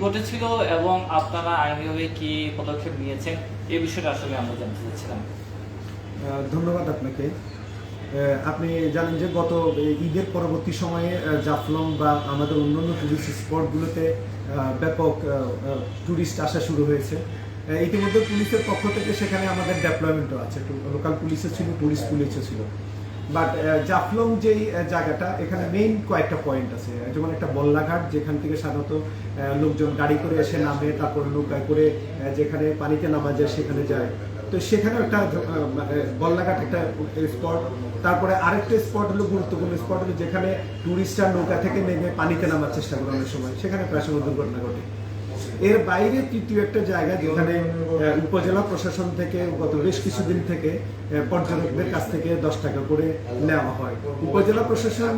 ঘটেছিল এবং আপনারা আইনিভাবে কি পদক্ষেপ নিয়েছেন এই বিষয়টা আসলে আমরা জানতে চাচ্ছিলাম। ধন্যবাদ আপনাকে। আপনি জানেন যে গত ঈদের পরবর্তী সময়ে জাফলং বা আমাদের অন্যান্য টুরিস্ট স্পটগুলোতে ব্যাপক টুরিস্ট আসা শুরু হয়েছে। ইতিমধ্যে পুলিশের পক্ষ থেকে সেখানে আমাদের ডেপ্লয়মেন্টও আছে, লোকাল পুলিশও ছিল, টুরিস্ট পুলিশও ছিল। বাট জাফলং যেই জায়গাটা, এখানে মেইন কয়েকটা পয়েন্ট আছে। যেমন একটা বল্লাঘাট, যেখান থেকে সাধারণত লোকজন গাড়ি করে এসে নামে, তারপর নৌকায় করে যেখানে পানিতে নামা যায় সেখানে যায়। তো সেখানে একটা বল্লাঘাট একটা স্পট। তারপরে আরেকটা স্পট হলো, গুরুত্বপূর্ণ স্পট হলো যেখানে টুরিস্টরা নৌকা থেকে নেমে পানিতে নামার চেষ্টা করে অনেক সময়, সেখানে প্রায় সময় দুর্ঘটনা ঘটে। এর বাইরে তৃতীয় একটা জায়গা যেখানে উপজেলা প্রশাসন থেকে গত বেশ কিছুদিন থেকে পর্যটকদের কাছ থেকে 10 টাকা করে নেওয়া হয়। উপজেলা প্রশাসন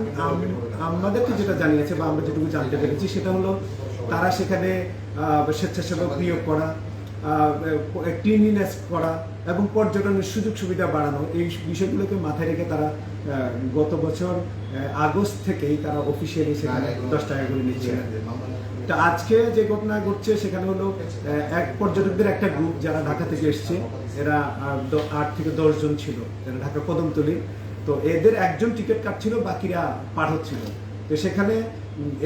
আমাদেরকে যেটা জানিয়েছে বা আমরা যেটুকু জানতে পেরেছি সেটা হলো তারা সেখানে স্বেচ্ছাসেবক নিয়োগ করা, ক্লিনিনেস করা এবং পর্যটনের সুযোগ সুবিধা বাড়ানো, এই বিষয়গুলোকে মাথায় রেখে তারা গত বছর আগস্ট থেকেই তারা অফিসিয়ালি সেখানে 10 টাকা করে নিচ্ছে। তা আজকে যে ঘটনা ঘটছে সেখানে হলো এক পর্যটকদের একটা গ্রুপ যারা ঢাকা থেকে এসছে, এরা 8 থেকে 10 জন ছিল, এরা ঢাকা কদমতলী। তো এদের একজন টিকিট কাটছিল, বাকিরা পার হচ্ছিল। তো সেখানে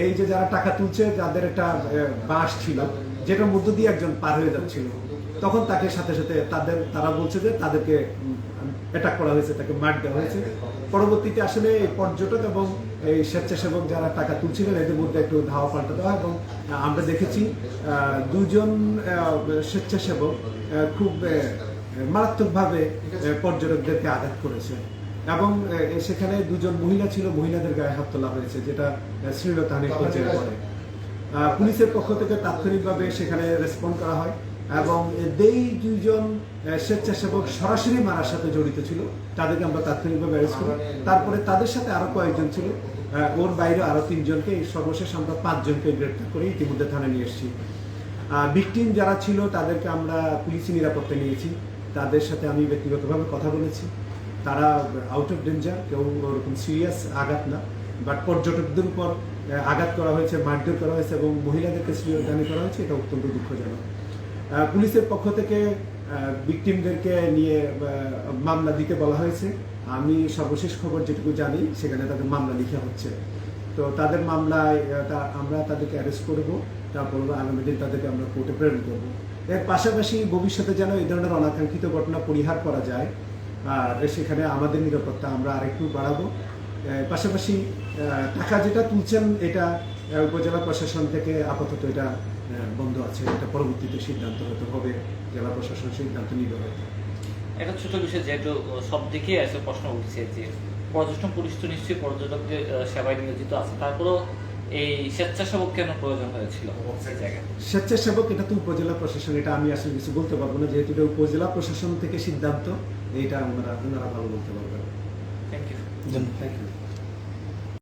এই যে যারা টাকা তুলছে, যাদের একটা বাস ছিল যেটার মধ্য দিয়ে একজন পার হয়ে যাচ্ছিল, তখন তাকে সাথে সাথে তারা বলছে যে তাদেরকে অ্যাটাক করা হয়েছে, তাকে মার দেওয়া হয়েছে। পরবর্তীতে আসলে এই পর্যটক এবং এই স্বেচ্ছাসেবক যারা টাকা তুলছিলেন এদের মধ্যে একটু ধাওয়া পাল্টা দেওয়া, এবং আমরা দেখেছি 2 জন স্বেচ্ছাসেবক খুব মারাত্মকভাবে পর্যটকদেরকে আঘাত করেছে, এবং সেখানে 2 জন মহিলা ছিল, মহিলাদের গায়ে হাত তোলা হয়েছে, যেটা শ্লীলতাহানির পর্যায়ে পড়ে। পুলিশের পক্ষ থেকে তাৎক্ষণিকভাবে সেখানে রেসপন্ড করা হয়, এবং এই 2 জন স্বেচ্ছাসেবক সরাসরি মারার সাথে জড়িত ছিল, তাদেরকে আমরা তাৎক্ষণিকভাবে অ্যারেস্ট করি। তারপরে তাদের সাথে আরো কয়েকজন ছিল, ওর বাইরে আরো 3 জনকে, সর্বশেষ আমরা 5 জনকে গ্রেপ্তার করে ইতিমধ্যে থানায় নিয়ে এসেছি। ভিকটিম যারা ছিল তাদেরকে আমরা পুলিশি নিরাপত্তা নিয়েছি, তাদের সাথে আমি ব্যক্তিগতভাবে কথা বলেছি। তারা আউট অফ ডেঞ্জার, কেউ ওরকম সিরিয়াস আঘাত না, বাট পর্যটকদের উপর আঘাত করা হয়েছে, মারধর করা হয়েছে এবং মহিলাদেরকে শ্লীলতাহানি করা হয়েছে, এটা অত্যন্ত দুঃখজনক। পুলিশের পক্ষ থেকে ভিকটিমদেরকে নিয়ে মামলা দিতে বলা হয়েছে। আমি সর্বশেষ খবর যেটুকু জানি সেখানে তাদের মামলা লিখা হচ্ছে। তো তাদের মামলায় আমরা তাদেরকে অ্যারেস্ট করব, তারপর আগামী দিন তাদেরকে আমরা কোর্টে প্রেরণ করব। এর পাশাপাশি ভবিষ্যতে যেন এই ধরনের অনাকাঙ্ক্ষিত ঘটনা পরিহার করা যায়, আর সেখানে আমাদের নিরাপত্তা আমরা আরেকটু বাড়াবো। পাশাপাশি টাকা যেটা তুলছেন এটা উপজেলা প্রশাসন থেকে আপাতত এটা বন্ধ আছে, এটা পরবর্তীতে সিদ্ধান্ত হতে হবে, জেলা প্রশাসন সিদ্ধান্ত নিতে হবে। একটা ছোট বিষয়, যেহেতু সব দিকে আসলে প্রশ্ন উঠছে যে পর্যটন পুলিশ তো নিশ্চয়ই পর্যটকদের সেবায় নিয়োজিত আছে, তারপরেও এই স্বেচ্ছাসেবক কেন প্রয়োজন হয়েছিল সেই জায়গায়? স্বেচ্ছাসেবক এটা তো উপজেলা প্রশাসন, এটা আমি আসলে কিছু বলতে পারবো না, যেহেতু এটা উপজেলা প্রশাসন থেকে সিদ্ধান্ত, এইটা ওনারা ভালো বলতে পারবেন। Thank you. Thank you.